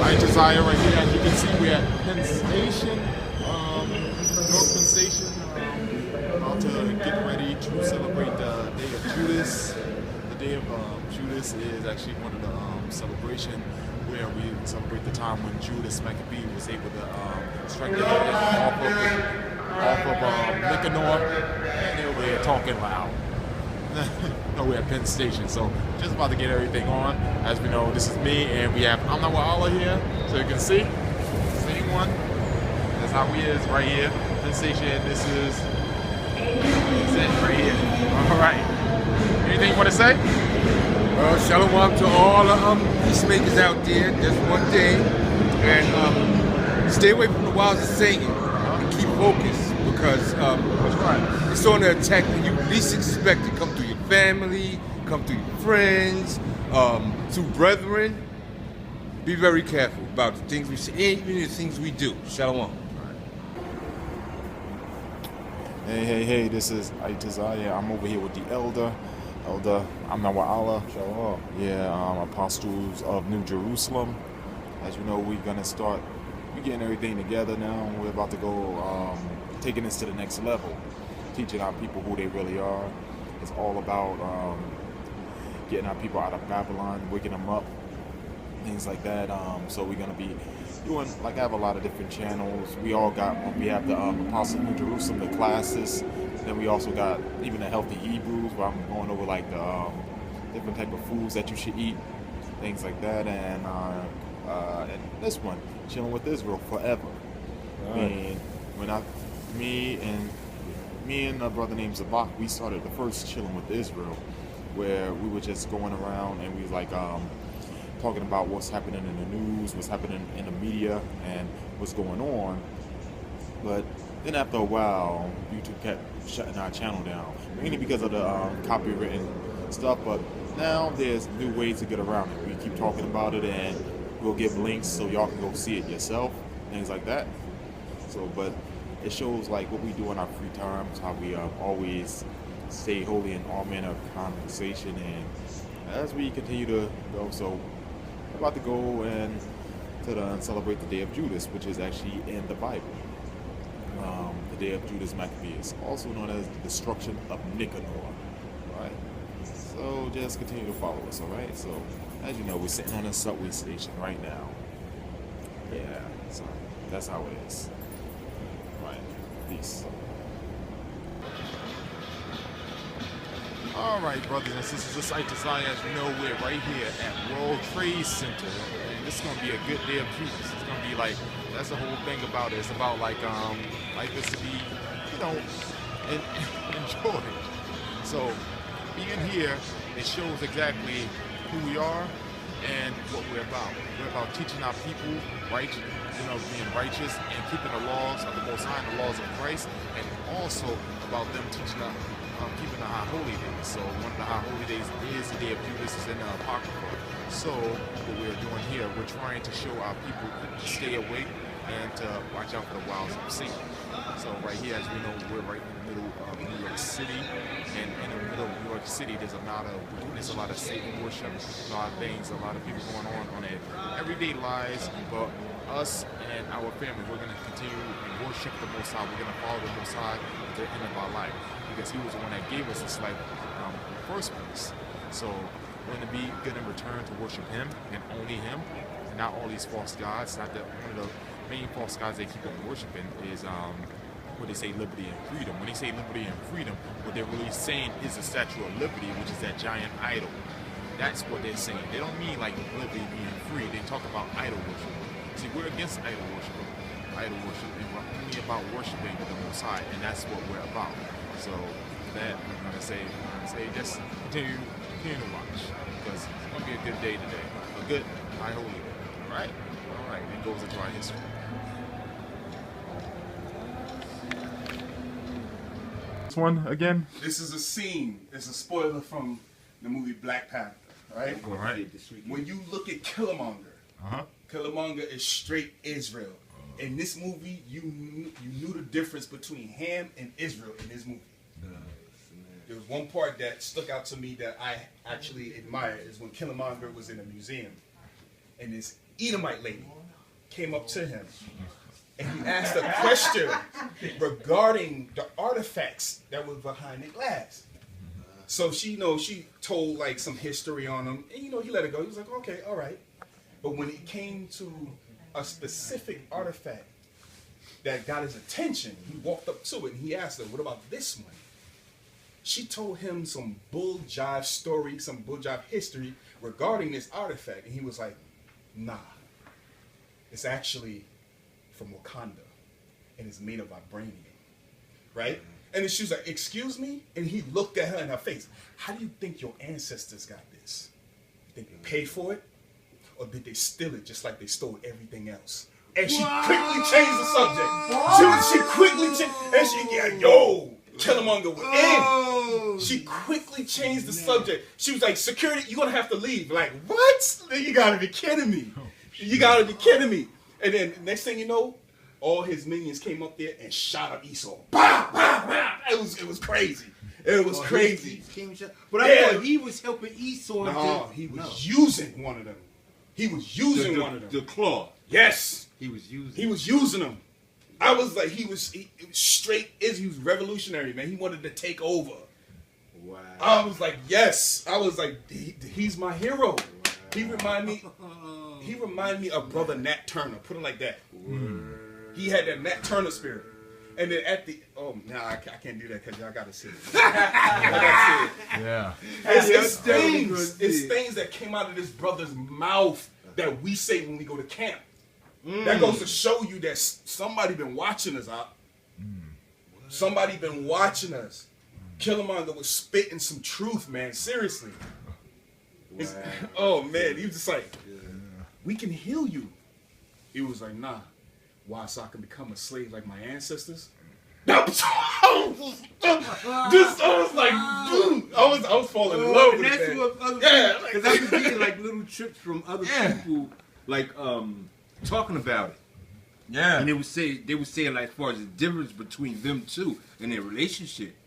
Itazayah right here. As you can see, we're at Penn Station, North Penn Station, about to get ready to celebrate the Day of Judas. The Day of Judas is actually one of the celebration where we celebrate the time when Judas Maccabee was able to strike the head off of Nicanor, and they were there talking loud. No, we're at Penn Station, so just about to get everything on. As we know, this is me, and we have Imnawaalah here, so you can see, same one. That's how we is right here, Penn Station. This is it right here. All right. Anything you want to say? Well, shalom to all the peacemakers out there. Just one day, and stay away from the wiles of Satan and keep focused. Because it's on the attack when you least expect it. Come through your family, come through your friends, through brethren. Be very careful about the things we say, and even the things we do. Shalom. Hey, this is Itazayah. I'm over here with the elder Imnawaalah. Shalom. Yeah, apostles of New Jerusalem. As you know, we're getting everything together now. We're about to go taking this to the next level, teaching our people who they really are. It's all about getting our people out of Babylon, waking them up, things like that. So we're gonna be doing, like, I have a lot of different channels. We have the Apostle of New Jerusalem, the classes. Then we also got even the Healthy Hebrews, where I'm going over like the different type of foods that you should eat, things like that. And this one, chilling with Israel forever. Right. And me and a brother named Zabak, we started the first Chilling with Israel, where we were just going around and we was like talking about what's happening in the news, what's happening in the media, and what's going on. But then after a while, YouTube kept shutting our channel down, mainly because of the copywritten stuff. But now there's new ways to get around it. We keep talking about it, and we'll give links so y'all can go see it yourself, things like that. So, but it shows like what we do in our free times, how we always stay holy in all manner of conversation, and as we continue to go, so we're about to go and celebrate the Day of Judas, which is actually in the Bible. The Day of Judas Maccabee is also known as the destruction of Nicanor, right? So just continue to follow us, all right? So as you know, we're sitting on a subway station right now. Yeah, so that's how it is. Right, peace. All right, brothers and sisters, this is Itazayah. As you know, we're right here at World Trade Center, and this is gonna be a good day of Judas. It's gonna be like, that's the whole thing about it. It's about like this to be, enjoyed. So being here, it shows exactly who we are and what we're about. We're about teaching our people righteous, being righteous and keeping the laws of the Most High, and the laws of Christ, and also about them teaching us keeping the high holy days. So one of the high holy days is the Day of Judas, is in the Apocrypha. So what we're doing here, we're trying to show our people to stay awake and to watch out for the wiles of Satan. So right here, as we know, we're right in the middle of New York City, and in the middle of New York City, there's a lot of Satan worship, a lot of things, a lot of people going on their everyday lives. But us and our family, we're going to continue and worship the Most High. We're going to follow the Most High to the end of our life, because He was the one that gave us this life in the first place. So we're going to be good in return to worship Him and only Him, and not all these false gods. Not that one of the main false gods they keep on worshiping is what they say, liberty and freedom. When they say liberty and freedom, what they're really saying is the Statue of Liberty, which is that giant idol. That's what they're saying. They don't mean like liberty being free. They talk about idol worship. See, we're against idol worship. Idol worship, and we're only about worshiping the Most High, and that's what we're about. So for that, I'm gonna say just continue to watch, because it's gonna be a good day today, a good high holy day. All right, it goes into our history. This one again. This is a scene. It's a spoiler from the movie Black Panther. Right. All right. When you look at Killmonger, Killmonger is straight Israel. In this movie, you knew the difference between Ham and Israel in this movie. There was one part that stuck out to me that I actually admire, is when Killmonger was in a museum, and this Edomite lady came up to him and he asked a question regarding the artifacts that were behind the glass. So she told like some history on them, and he let it go. He was like, okay, all right. But when it came to a specific artifact that got his attention, he walked up to it and he asked her, what about this one? She told him some bull jive story, some bull jive history regarding this artifact. And he was like, nah, it's actually from Wakanda and it's made of vibranium, right? And then she was like, excuse me? And he looked at her in her face. How do you think your ancestors got this? You think they paid for it? Or did they steal it just like they stole everything else? And she quickly changed the subject. She quickly changed, and Killmonger was in. She quickly changed the subject. She was like, security, you're going to have to leave. Like, what? You got to be kidding me. You got to be kidding me. And then next thing you know, all his minions came up there and shot up Esau. Bah, bah, bah. It was crazy. It was crazy. But I thought he was helping Esau. No, he was using one of them. He was using one of them. The claw. Yes. He was using them. I was like, he was straight. He was revolutionary, man. He wanted to take over. Wow. I was like, yes. I was like, he's my hero. Wow. He reminded me of Brother Nat Turner. Put it like that. He had that Nat Turner spirit. And then at the I can't do that because y'all gotta see it. I gotta see it. Yeah. It's things that came out of this brother's mouth that we say when we go to camp. That goes to show you that somebody been watching us out. Somebody been watching us. Killmonger was spitting some truth, man. Seriously. Wow. Oh man, he was just like, we can heal you. He was like, nah. Why? So I can become a slave like my ancestors? I was like, dude, I was falling in love with that's that. What other because I was getting like little trips from other people, like talking about it. Yeah. And they were saying like as far as the difference between them two and their relationship.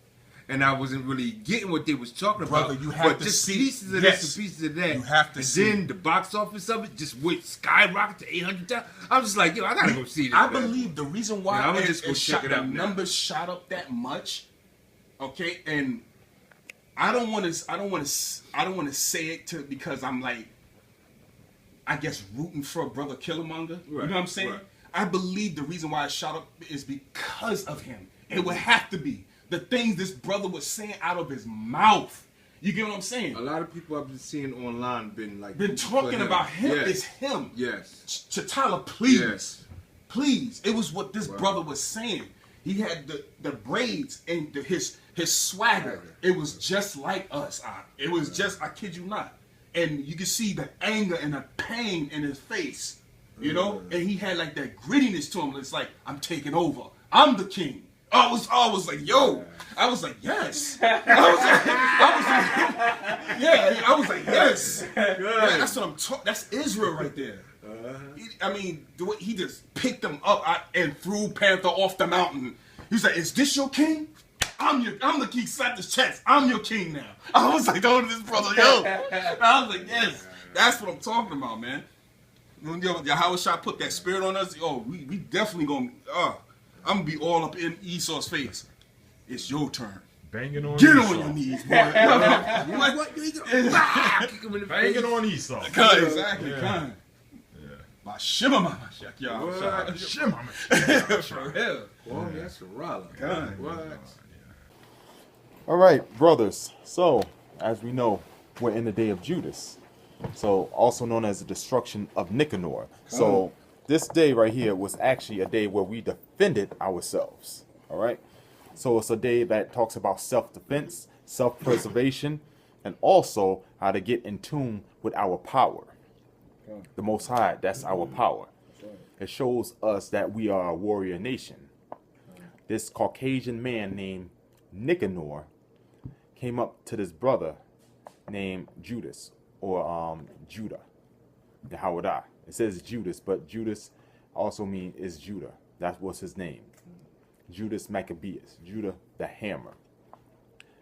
And I wasn't really getting what they was talking about. Brother, you have to just see pieces of this and pieces of that. You have to and see. Then the box office of it just went skyrocket to 800,000. I was just like, yo, I gotta go see this. I believe the reason why I'm just go check it out. The numbers shot up that much. Okay, and I don't want to say it because I'm like, I guess rooting for Brother Killmonger. Right. You know what I'm saying? Right. I believe the reason why it shot up is because of him. It would have to be. The things this brother was saying out of his mouth. You get what I'm saying? A lot of people I've been seeing online been talking about him. Yes. It's him. Yes. T'Challa, please. Yes. Please. It was what this brother was saying. He had the braids and his swagger. It was just like us. It was just, I kid you not. And you can see the anger and the pain in his face. You know? And he had like that grittiness to him. It's like, I'm taking over. I'm the king. I was like, yo. I was like, yes. I was like, yes. That's what I'm talking. That's Israel right there. I mean, the way he just picked them up and threw Panther off the mountain. He was like, is this your king? I'm the king. Slapped his chest. I'm your king now. I was like, oh, this brother, yo. I was like, yes. That's what I'm talking about, man. When Yahweh Shah put that spirit on us, we definitely gonna. I'm gonna be all up in Esau's face. It's your turn. Banging on Get Esau. on your knees, boy. You're like, what? Kick him in the Banging on Esau. Exactly. Yeah. By Shimama. Shimama. For real. Boy, that's a roller. What? All right, brothers. So, as we know, we're in the day of Judas. So, also known as the destruction of Nicanor. So, this day right here was actually a day where we defended ourselves. All right. So it's a day that talks about self-defense, self-preservation, and also how to get in tune with our power. The Most High, that's our power. It shows us that we are a warrior nation. This Caucasian man named Nicanor came up to this brother named Judas, or Judah, the Howdah. It says Judas, but Judas also is Judah. That was his name. Judas Maccabeus, Judah the Hammer.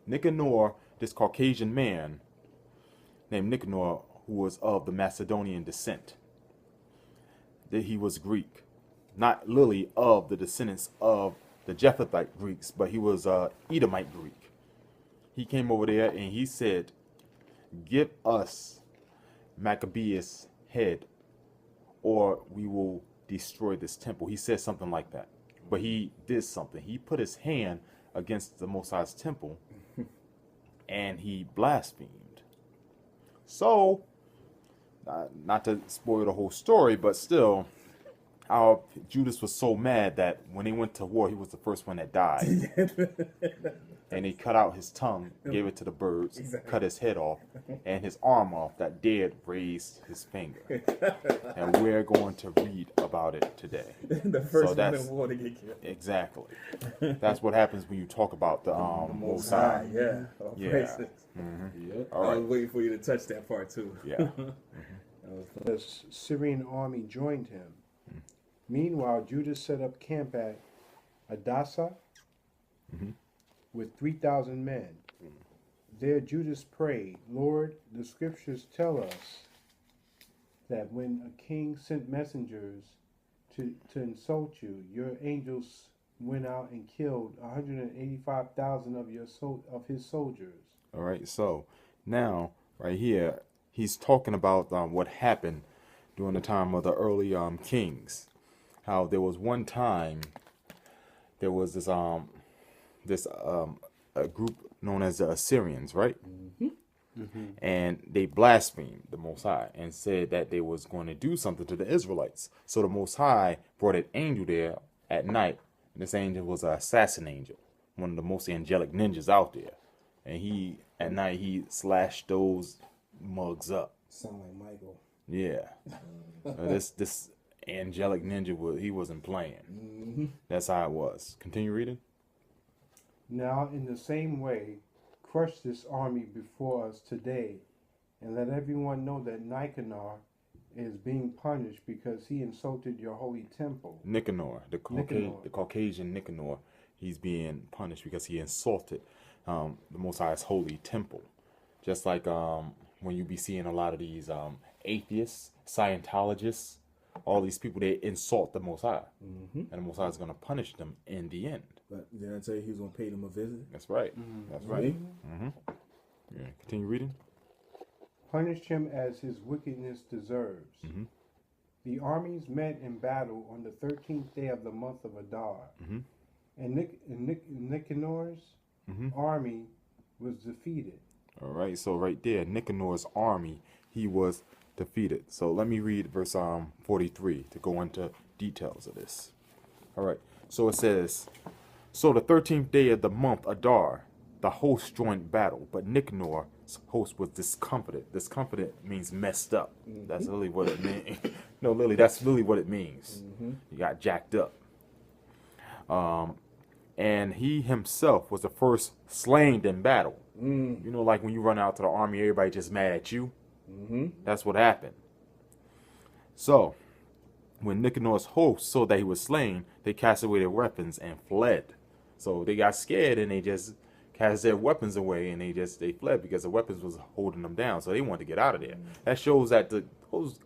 Nicanor, this Caucasian man named Nicanor, who was of the Macedonian descent. that he was Greek, not literally of the descendants of the Jephthite Greeks, but he was Edomite Greek. He came over there and he said, "Give us Maccabee's head, or we will destroy this temple." He said something like that, but he did something. He put his hand against the Most High's temple, and he blasphemed. So, not to spoil the whole story, but still, how Judas was so mad that when he went to war, he was the first one that died. And he cut out his tongue, gave it to the birds, cut his head off, and his arm off. That dead raised his finger. And we're going to read about it today. The first one in war to get killed. Exactly. That's what happens when you talk about the Most High. Yeah. Yeah. Yep. All I right. was waiting for you to touch that part too. Yeah. The Syrian army joined him. Meanwhile, Judas set up camp at Itazayah with 3,000 men. There Judas prayed, "Lord, the scriptures tell us that when a king sent messengers to insult you, your angels went out and killed 185,000 of his soldiers." All right. So now, right here, he's talking about what happened during the time of the early kings. How there was one time there was this a group known as the Assyrians, right? And they blasphemed the Most High and said that they was going to do something to the Israelites. So the Most High brought an angel there at night, and this angel was an assassin angel, one of the most angelic ninjas out there. And at night he slashed those mugs up. Sound like Michael. Yeah. This angelic ninja, he wasn't playing. That's how it was. Continue reading. Now, in the same way, crush this army before us today, and let everyone know that Nicanor is being punished because he insulted your holy temple. Nicanor, the Caucasian Nicanor, he's being punished because he insulted the Most High's holy temple. Just like when you be seeing a lot of these atheists, Scientologists, all these people, they insult the Most High. And the Most High is going to punish them in the end. But didn't I tell you he was going to pay them a visit? That's right. That's right. Yeah. Continue reading. Punish him as his wickedness deserves. The armies met in battle on the 13th day of the month of Adar. And Nicanor's army was defeated. All right. So right there, Nicanor's army, he was defeated. So let me read verse 43 to go into details of this. All right. So it says, "So the 13th day of the month Adar, the host joined battle, but Nicanor's host was discomfited." Discomfited means messed up. That's literally what it means. No, Lily, that's literally what it means. You got jacked up. And he himself was the first slain in battle. You know, like when you run out to the army, everybody just mad at you. That's what happened. So, when Nicanor's host saw that he was slain, they cast away their weapons and fled. So they got scared and they just cast their weapons away and they fled because the weapons was holding them down. So they wanted to get out of there. That shows that those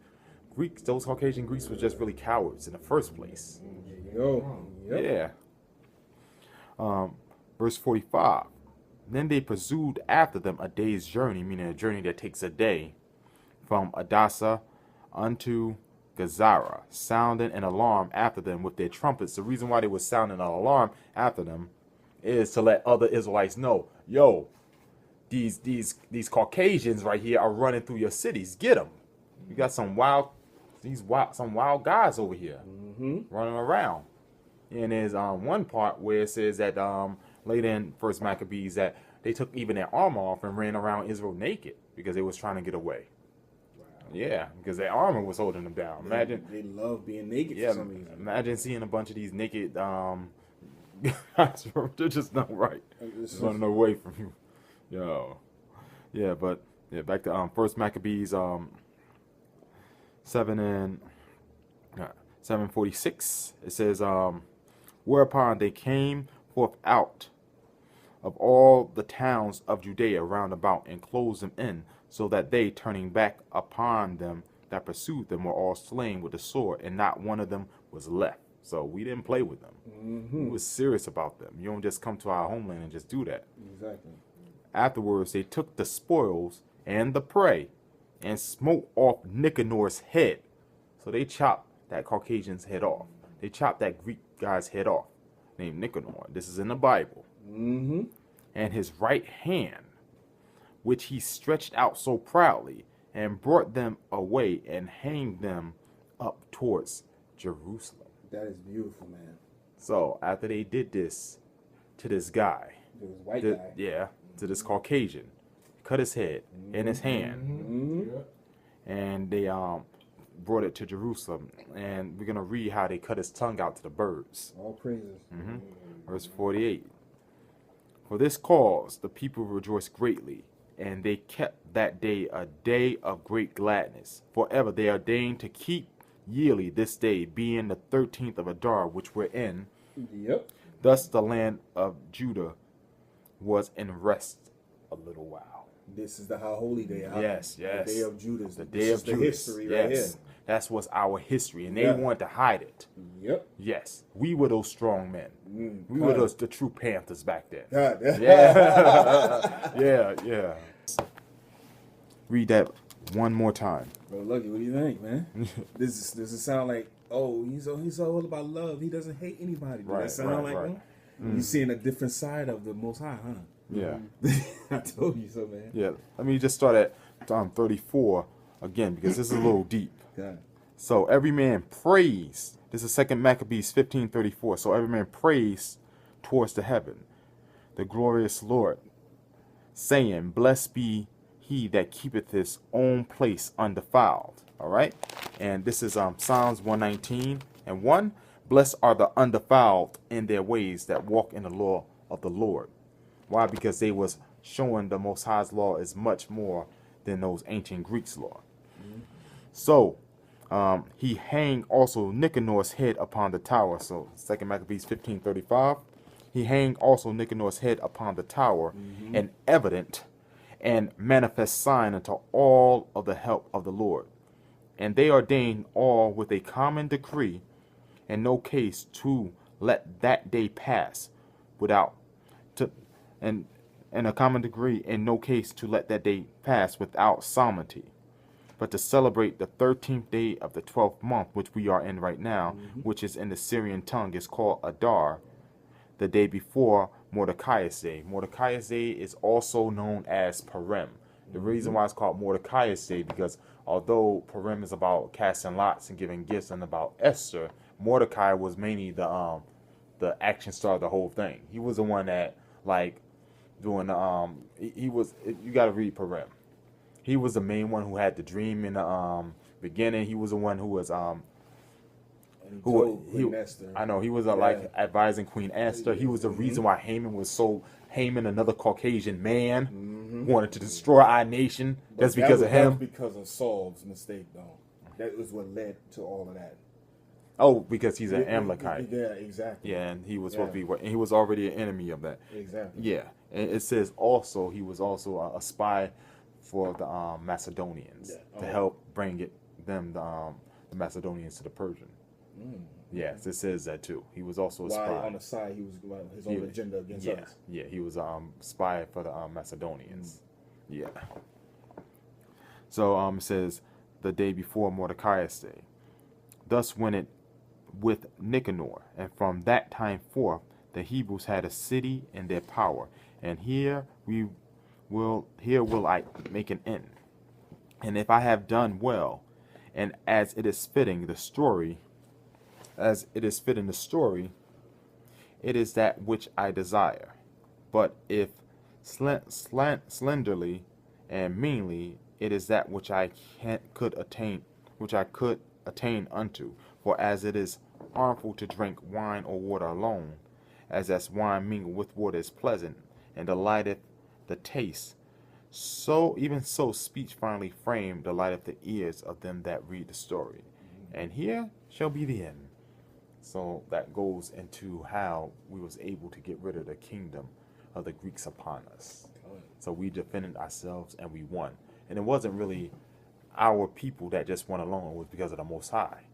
Caucasian Greeks were just really cowards in the first place. Yeah. Verse 45. Then they pursued after them a day's journey, meaning a journey that takes a day, from Itazayah unto Gazara, sounding an alarm after them with their trumpets. The reason why they were sounding an alarm after them is to let other Israelites know, yo, these Caucasians right here are running through your cities. Get them. You got some wild guys over here running around. And there's one part where it says that later in First Maccabees that they took even their armor off and ran around Israel naked because they was trying to get away. Yeah, because their armor was holding them down. Imagine they love being naked for some reason. Imagine seeing a bunch of these naked guys. They're just not right. Just running away from you. Yo. Yeah, but yeah, back to First Maccabees 7:46. It says, whereupon they came forth out of all the towns of Judea round about and closed them in, so that they, turning back upon them that pursued them were all slain with the sword, and not one of them was left. So we didn't play with them. We was serious about them. You don't just come to our homeland and just do that. Exactly. Afterwards, they took the spoils and the prey and smote off Nicanor's head. So they chopped that Caucasian's head off. They chopped that Greek guy's head off, named Nicanor. This is in the Bible. And his right hand, which he stretched out so proudly, and brought them away and hanged them up towards Jerusalem. That is beautiful, man. So after they did this to this guy, It was white guy. yeah, to this Caucasian, cut his head in his hand, and they brought it to Jerusalem. And we're gonna read how they cut his tongue out to the birds. All praises. Verse 48. For this cause the people rejoiced greatly, and they kept that day a day of great gladness. Forever they ordained to keep yearly this day, being the 13th of Adar, which we're in. Yep. Thus the land of Judah was in rest a little while. This is the High Holy Day. Huh? Yes, yes. The Day of Judas. The day of the Judas. history Yes. right here. That's what's our history, and they Yeah. want to hide it. Yep. Yes, we were those strong men. We were the true Panthers back then. God. Yeah, yeah. Read that one more time. Bro, Lucky, what do you think, man? Does it sound like, oh, he's all about love. He doesn't hate anybody. Does that sound like right. You seeing a different side of the Most High, huh? Yeah. I told you so, man. Yeah. Let me just start at 34 again, because this is a little deep. God. So every man prays. This is 2 Maccabees 15:34. So every man prays towards the heaven, the glorious Lord, saying, Blessed be he that keepeth his own place undefiled. All right. And this is Psalms 119:1. Blessed are the undefiled in their ways that walk in the law of the Lord. Why? Because they was showing the Most High's law is much more than those ancient Greeks' law. So he hanged also Nicanor's head upon the tower. So 2 Maccabees 15:35. He hanged also Nicanor's head upon the tower, an evident and manifest sign unto all of the help of the Lord. And they ordained all with a common decree, in no case to let that day pass without and a common decree in no case to let that day pass without solemnity, but to celebrate the 13th day of the 12th month, which we are in right now, which is in the Syrian tongue is called Adar, the day before Mordecai's Day. Mordecai's Day is also known as Purim. The reason why it's called Mordecai's Day, because although Purim is about casting lots and giving gifts and about Esther, Mordecai was mainly the action star of the whole thing. He was the one that, like, doing he was, you got to read Purim. He was the main one who had the dream in the beginning. He was the one who was Esther. I know he was like advising Queen Esther. He was the reason why Haman, another Caucasian man, wanted to destroy our nation. That's because of him. That was because of Saul's mistake, though. That was what led to all of that. Oh, because he's an Amalekite. Yeah, exactly. Yeah, and he was supposed to be, and he was already an enemy of that. Exactly. Yeah, and it says also he was also a spy for the Macedonians to help bring the Macedonians to the Persian. Yes, it says that too. He was also a spy. While on the side, he was his own agenda against us. Yeah, he was spy for the Macedonians. Yeah. So it says the day before Mordecai's Day. Thus went it with Nicanor, and from that time forth the Hebrews had a city in their power. And here will I make an end. And if I have done well, and as it is fitting the story, it is that which I desire. But if slenderly and meanly, it is that which I could attain unto. For as it is harmful to drink wine or water alone, as wine mingled with water is pleasant, and delighteth the taste, so even so speech finally framed delighteth the ears of them that read the story. And here shall be the end. So that goes into how we was able to get rid of the kingdom of the Greeks upon us. So we defended ourselves and we won. And it wasn't really our people that just went along was because of the Most High.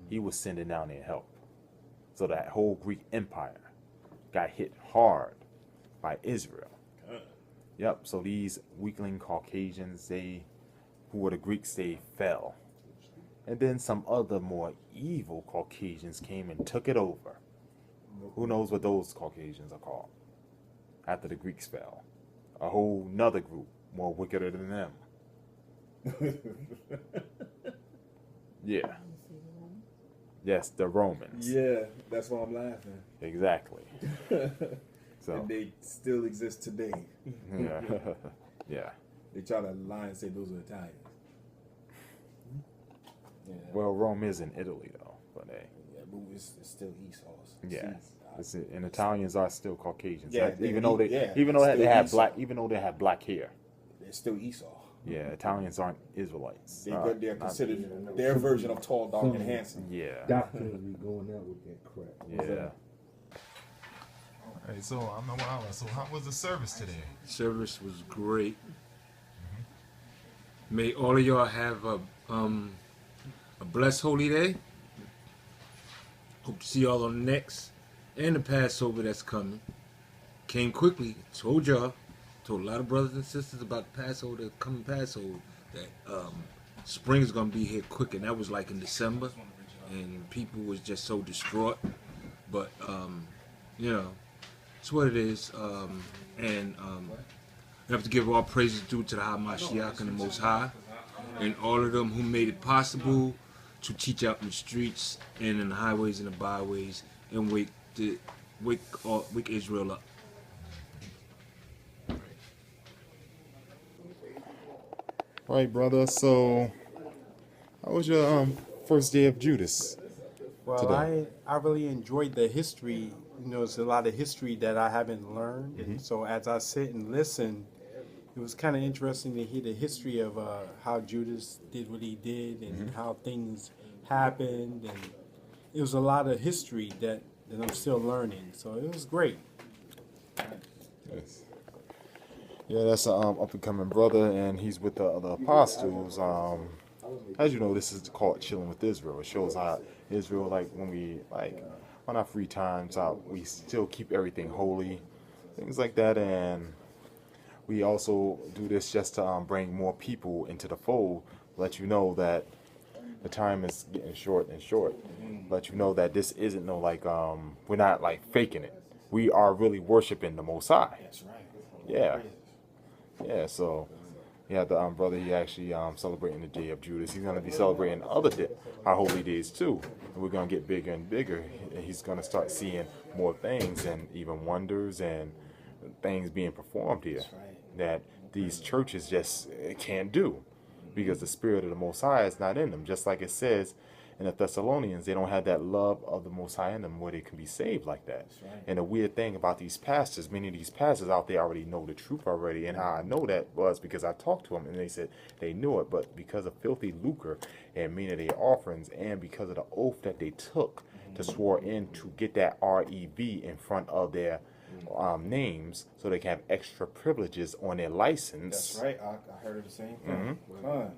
He was sending down their help. So that whole Greek Empire got hit hard by Israel. Yep, so these weakling Caucasians, who were the Greeks, they fell. And then some other more evil Caucasians came and took it over. Who knows what those Caucasians are called? After the Greeks fell. A whole nother group, more wickeder than them. Yeah. Yes, the Romans. Yeah, that's why I'm laughing. Exactly. So. And they still exist today. Yeah. Yeah. They try to lie and say those are Italians. Yeah. Well, Rome is in Italy, though. But Yeah, but it's still Esau's. yeah. And Italians are still Caucasians. Yeah, Like, they even though still they have Esau. black hair. They're still Esau. Yeah, Italians aren't Israelites. They're considered their version of tall, dark, and handsome. Yeah. Doctors be going out with that crap. Yeah. All right, so Imnawaalah. So how was the service today? Service was great. May all of y'all have a blessed holy day. Hope to see y'all on the next and the Passover that's coming. Came quickly. Told y'all. Told a lot of brothers and sisters about the Passover, the coming Passover, that spring is gonna be here quick, and that was like in December, and people was just so distraught. But you know, it's what it is. And we have to give all praises due to the High Mashiach and the Most High, and all of them who made it possible to teach out in the streets and in the highways and the byways and wake Israel up. All right, brother. So, how was your first day of Judas? Well, Today. I really enjoyed the history. You know, there's a lot of history that I haven't learned. And so as I sit and listen, it was kind of interesting to hear the history of how Judas did what he did and how things happened. And it was a lot of history that I'm still learning. So it was great. Yes. Yeah, that's an up-and-coming brother, and he's with the other apostles. As you know, this is called Chilling with Israel. It shows how Israel, like, when we, like, on our free times out, we still keep everything holy, things like that, and we also do this just to bring more people into the fold, let you know that the time is getting short and short, let you know that this isn't no, like, we're not, like, faking it. We are really worshiping the Most High. That's right. Yeah. Yeah, so yeah, the brother, he actually celebrating the day of Judas. He's going to be celebrating our holy days too. And we're going to get bigger and bigger. And he's going to start seeing more things and even wonders and things being performed here that these churches just can't do because the Spirit of the Most High is not in them. Just like it says in the Thessalonians, they don't have that love of the Most High in them where they can be saved like that. And the weird thing about these pastors, many of these pastors out there already know the truth already. And how I know that was because I talked to them and they said they knew it. But because of filthy lucre and many of their offerings and because of the oath that they took to swear in to get that REV in front of their names so they can have extra privileges on their license. That's right. I heard of the same thing.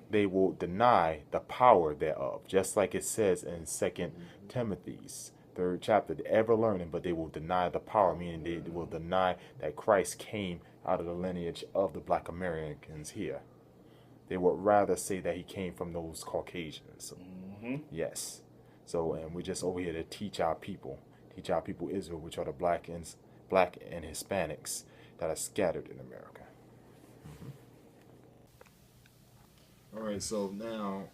They will deny the power thereof, just like it says in 2 Timothy's 3rd chapter, the ever learning, but they will deny the power, meaning they will deny that Christ came out of the lineage of the black Americans here. They would rather say that he came from those Caucasians. Yes. So, and we're just over here to teach our people Israel, which are the black and Hispanics that are scattered in America. All right, so now,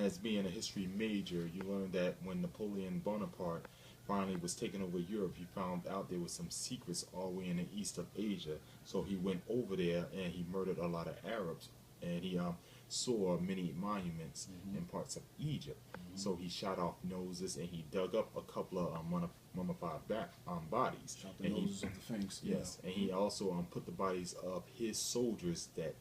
as being a history major, you learned that when Napoleon Bonaparte finally was taking over Europe, he found out there was some secrets all the way in the east of Asia. So he went over there and he murdered a lot of Arabs, and he saw many monuments in parts of Egypt. So he shot off noses and he dug up a couple of mummified bodies. Shot the and noses of the things. Yes, and he also put the bodies of his soldiers that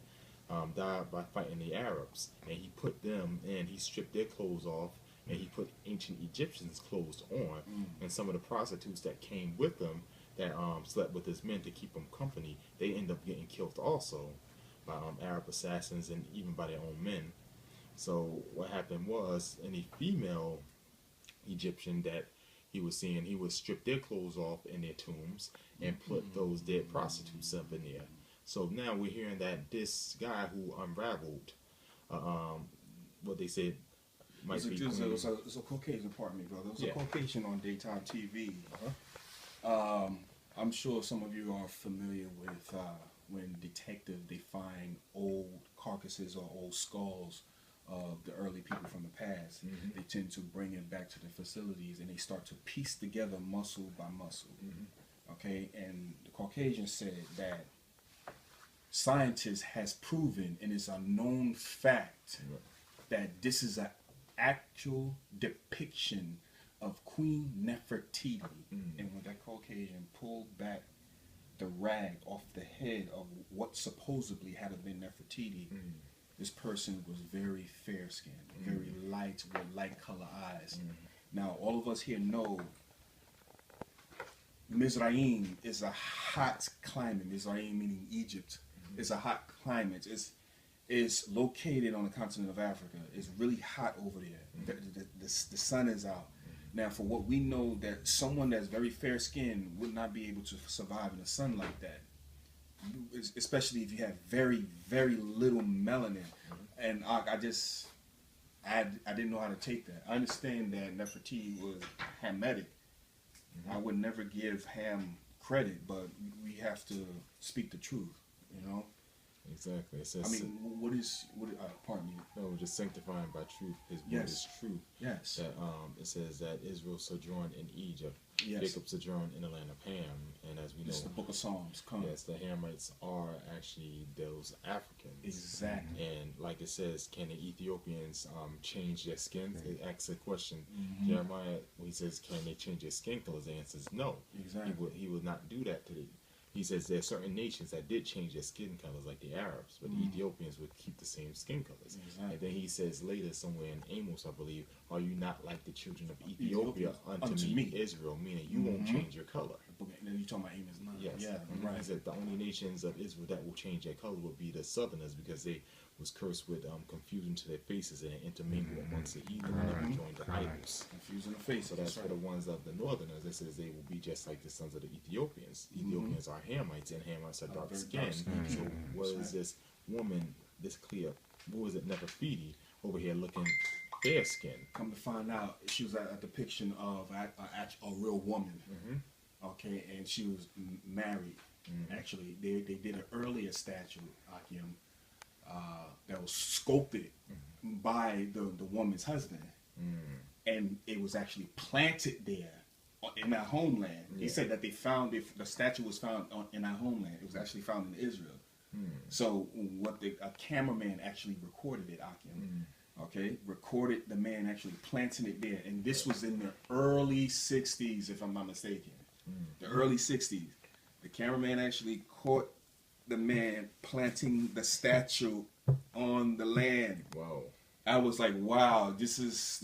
died by fighting the Arabs, and he put them and he stripped their clothes off, and he put ancient Egyptians' clothes on, and some of the prostitutes that came with them that slept with his men to keep them company, they end up getting killed also by Arab assassins and even by their own men. So what happened was any female Egyptian that he was seeing, he would strip their clothes off in their tombs and put those dead prostitutes up in there. So now we're hearing that this guy who unraveled what they said might be It was a Caucasian, pardon me, brother. It was a Caucasian on daytime TV. I'm sure some of you are familiar with when detectives, they find old carcasses or old skulls of the early people from the past. They tend to bring it back to the facilities and they start to piece together muscle by muscle. Okay, and the Caucasian said that scientists has proven, and it's a known fact, that this is an actual depiction of Queen Nefertiti. And when that Caucasian pulled back the rag off the head of what supposedly had been Nefertiti, this person was very fair-skinned, very light, with light color eyes. Now, all of us here know Mizraim is a hot climate. Mizraim meaning Egypt. It's a hot climate. It's located on the continent of Africa. It's really hot over there. The sun is out. Now, for what we know, that someone that's very fair-skinned would not be able to survive in the sun like that, especially if you have very, very little melanin. And I didn't know how to take that. I understand that Nefertiti was Hamitic. I would never give Ham credit, but we have to speak the truth, you know? Exactly. It says, I mean, pardon me. no, just sanctifying by truth. His word is truth. Yes. That it says that Israel sojourned in Egypt. Yes. Jacob sojourned in the land of Ham, and as we know, It's the Book of Psalms. Come. yes, the Hamites are actually those Africans. Exactly. And like it says, can the Ethiopians change their skin? It asks a question. Jeremiah, he says, can they change their skin color? The answer is no. Exactly. He would not do that to the. He says there are certain nations that did change their skin colors, like the Arabs, but the Ethiopians would keep the same skin colors. Exactly. And then he says later, somewhere in Amos, I believe, are you not like the children of Ethiopia unto me, Israel, meaning you won't change your color. Then you talking about Amos 9. Yes. Yeah, He right. said the only nations of Israel that will change their color would be the southerners, because they was cursed with confusion to their faces and intermingled amongst the heathen and joined the idols. Confusing the face. So that's for the ones of the northerners. It says they will be just like the sons of the Ethiopians. Ethiopians are Hamites, and Hamites are dark very skinned. dark-skinned. So what is this woman, this clear, what was it, Nefertiti, over here looking fair skinned? Come to find out, she was a depiction of a real woman. Okay, and she was married. Actually, they did an earlier statue, Akim, that was sculpted by the woman's husband, and it was actually planted there in our homeland. He said that they found the statue was found in our homeland. It was actually found in Israel. So a cameraman actually recorded it, Akim. Okay, recorded the man actually planting it there, and this was in the early '60s, if I'm not mistaken. The early '60s. The cameraman actually caught the man planting the statue on the land. Wow. I was like, wow, this is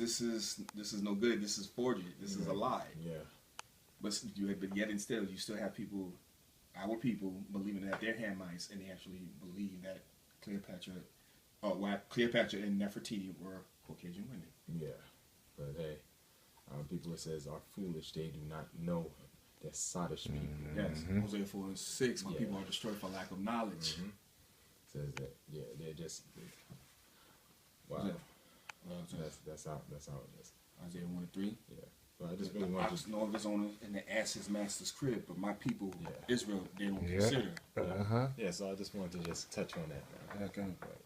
no good. This is forgery. This is a lie. Yeah. But yet instead, you still have people, our people, believing that they're Hamites, and they actually believe that Cleopatra and Nefertiti were Caucasian women. Yeah. But hey, people, it says, are foolish. They do not know. They're sottish people. Yes, Hosea 4:6. My people are destroyed for lack of knowledge. Says that. Yeah, they're just. Wow. That's how it is. Isaiah 1:3. Yeah. But I just really want to. Know of his owner and the ass his master's crib, but my people, Yeah. Israel, they don't consider. Yeah. So I just wanted to just touch on that. Okay. Right.